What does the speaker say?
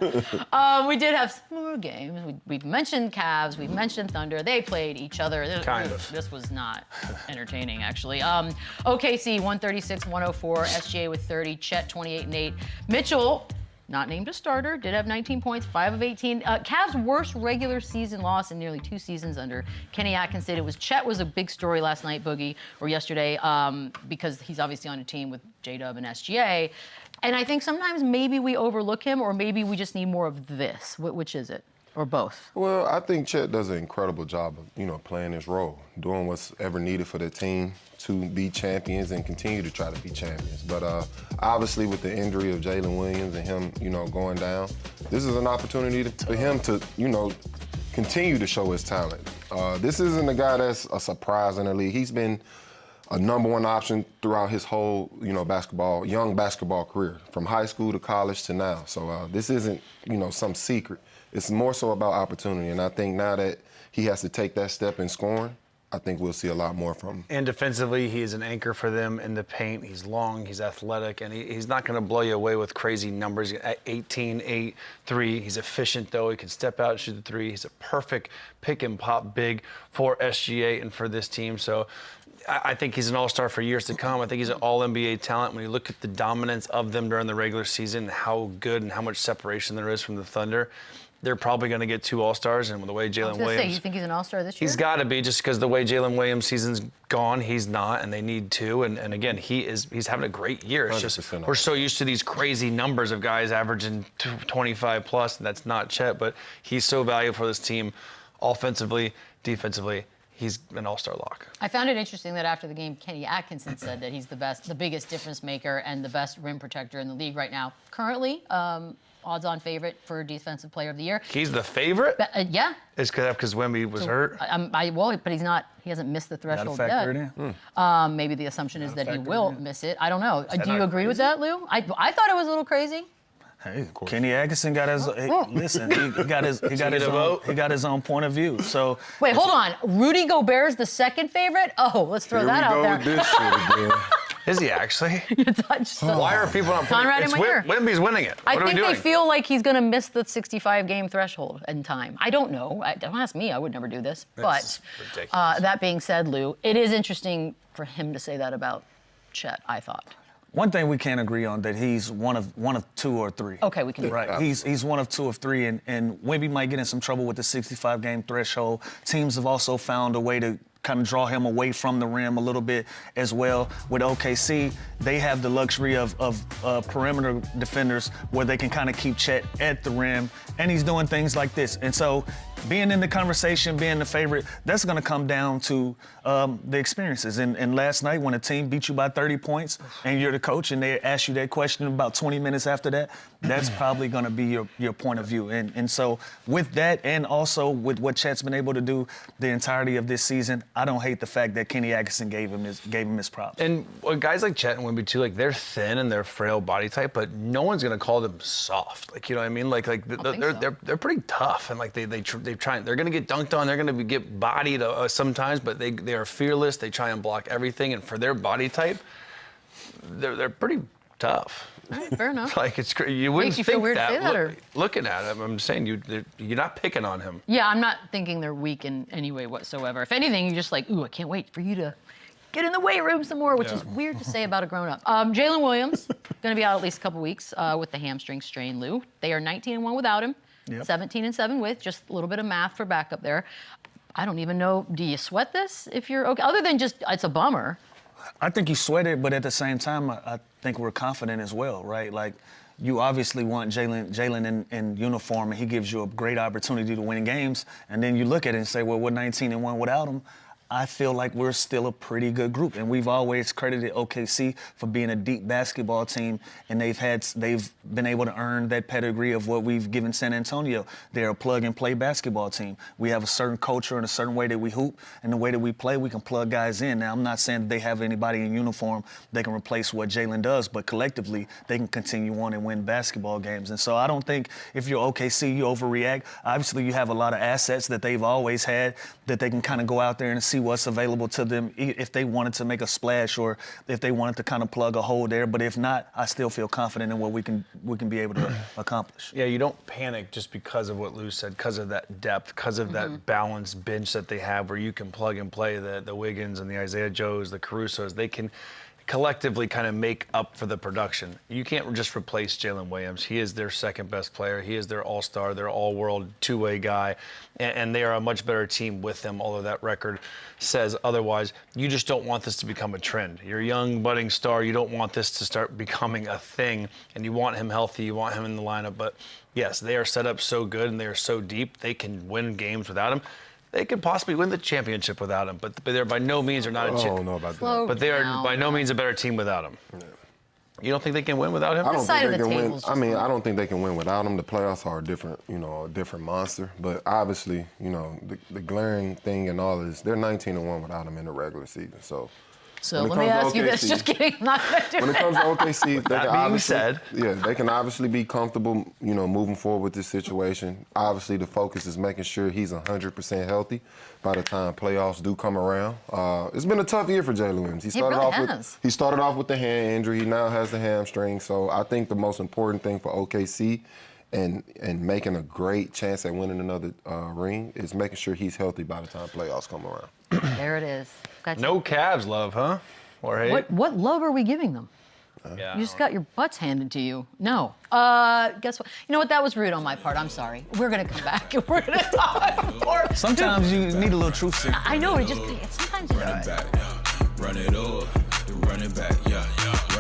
We did have some more games. We've mentioned Cavs. We've mentioned Thunder. They played each other. This was not entertaining, actually. OKC, 136-104. SGA with 30. Chet, 28 and 8. Mitchell, not named a starter, did have 19 points, 5 of 18. Cavs' worst regular season loss in nearly 2 seasons under Kenny Atkinson. It was Chet was a big story last night, Boogie, or yesterday, because he's obviously on a team with J-Dub and SGA. And I think sometimes maybe we overlook him, or maybe we just need more of this. Which is it? Or both? Well, I think Chet does an incredible job of, playing his role, doing what's ever needed for the team to be champions and continue to try to be champions. But obviously with the injury of Jalen Williams and him, going down, this is an opportunity for him to, continue to show his talent. This isn't a guy that's a surprise in the league. He's been a #1 option throughout his whole, young basketball career, from high school to college to now. So this isn't, some secret. It's more so about opportunity. And I think now that he has to take that step in scoring, I think we'll see a lot more from him. And defensively, he is an anchor for them in the paint. He's long, he's athletic, and he's not going to blow you away with crazy numbers. At 18, 8, 3. He's efficient, though. He can step out and shoot the 3. He's a perfect pick-and-pop big for SGA and for this team. So I think he's an all-star for years to come. I think he's an all-NBA talent. When you look at the dominance of them during the regular season, how good and how much separation there is from the Thunder, they're probably going to get 2 all-stars. And with the way Jalen Williams... you think he's an all-star this year? He's got to be, just because the way Jalen Williams' season's gone, he's not, and they need 2. And again, he's having a great year. It's just we're so used to these crazy numbers of guys averaging 25+, and that's not Chet, but he's so valuable for this team offensively, defensively. He's an all-star lock. I found it interesting that after the game, Kenny Atkinson said that he's the biggest difference maker and the best rim protector in the league right now. Currently, odds-on favorite for Defensive Player of the Year. He's the favorite? Yeah. It's because Wemby was hurt? But he's not. He hasn't missed the threshold yet. Maybe the assumption is that he will miss it. I don't know. Do you agree with that, Lou? I thought it was a little crazy. Hey, Kenny Atkinson got his. Listen, he got his own point of view. So wait, hold on. Rudy Gobert's the second favorite. Oh, let's throw that out there. With this shit again. Is he actually? Why are people not putting Conrad in my ear? Wemby's winning it. I think they feel like he's going to miss the 65-game threshold in time. I don't know. Don't ask me. I would never do this. But that being said, Lou, it is interesting for him to say that about Chet, I thought. One thing we can't agree on, that he's one of 2 or 3. Okay, we can agree. Right, he's one of 2 or 3, and Wemby might get in some trouble with the 65-game threshold. Teams have also found a way to kind of draw him away from the rim a little bit as well. With OKC, they have the luxury of perimeter defenders where they can kind of keep Chet at the rim, and he's doing things like this. And so being in the conversation, being the favorite, that's going to come down to the experiences. And last night, when a team beat you by 30 points and you're the coach and they ask you that question about 20 minutes after that, that's probably going to be your point of view. And so with that, and also with what Chet's been able to do the entirety of this season, I don't hate the fact that Kenny Atkinson gave him his props. And guys like Chet and Wemby too, like, they're thin and they're frail body type, but no one's going to call them soft. Like, you know what I mean? They're pretty tough, and like they're going to get dunked on. They're going to get bodied sometimes, but they are fearless. They try and block everything, and for their body type, they're pretty tough. Right, fair enough. Like, it's you wouldn't Makes you think feel weird that, to say that, or looking at him. I'm saying you're not picking on him. Yeah, I'm not thinking they're weak in any way whatsoever. If anything, you're just like, ooh, I can't wait for you to get in the weight room some more, which is weird to say about a grown-up. Jalen Williams going to be out at least a couple weeks with the hamstring strain. Lou, they are 19-1 without him. 17-7 with, just a little bit of math for backup there. I don't even know, do you sweat this if you're okay? Other than just, it's a bummer. I think you sweat it, but at the same time, I think we're confident as well, right? Like, you obviously want Jalen in uniform, and he gives you a great opportunity to win games. And then you look at it and say, well, we're 19-1 without him. I feel like we're still a pretty good group, and we've always credited OKC for being a deep basketball team, and they've been able to earn that pedigree of what we've given San Antonio. They're a plug-and-play basketball team. We have a certain culture and a certain way that we hoop, and the way that we play, we can plug guys in. Now, I'm not saying that they have anybody in uniform that can replace what Jalen does, but collectively, they can continue on and win basketball games. And so I don't think if you're OKC, you overreact. Obviously, you have a lot of assets that they've always had that they can kind of go out there and see see what's available to them if they wanted to make a splash or if they wanted to kind of plug a hole there. But if not, I still feel confident in what we can be able to accomplish. Yeah, you don't panic just because of what Lou said, because of that depth, because of that balanced bench that they have where you can plug and play the Wiggins and the Isaiah Joes, the Carusos. They can collectively kind of make up for the production. You can't just replace Jalen Williams. He is their second best player. He is their all-star, their all-world two-way guy, and they are a much better team with him, although that record says otherwise. You just don't want this to become a trend. You're a young, budding star. You don't want this to start becoming a thing, and you want him healthy. You want him in the lineup, but yes, they are set up so good and they are so deep. They can win games without him. They could possibly win the championship without him, but they're by no means are not a I don't know about that. but they are by no means a better team without him. Yeah. You don't think they can win without him? I don't side think of they the can win. table's I mean, I don't think they can win without him. The playoffs are a different monster. But obviously, the glaring thing and all is they're 19-1 without him in the regular season. So let me ask you this. Just kidding. I'm not going to do when it comes to OKC, they can obviously be comfortable, moving forward with this situation. Obviously, the focus is making sure he's 100% healthy by the time playoffs do come around. It's been a tough year for Jalen Williams. He started off with the hand injury. He now has the hamstring. So I think the most important thing for OKC and making a great chance at winning another ring is making sure he's healthy by the time playoffs come around. There it is. No Cavs love, huh? Or hate? What love are we giving them? Yeah, you just got your butts handed to you. No. Guess what? You know what? That was rude on my part. I'm sorry. We're going to come back and we're going to talk more. Sometimes you need a little truth seeking. I know. Sometimes you run it back, run it over, run it back, yeah.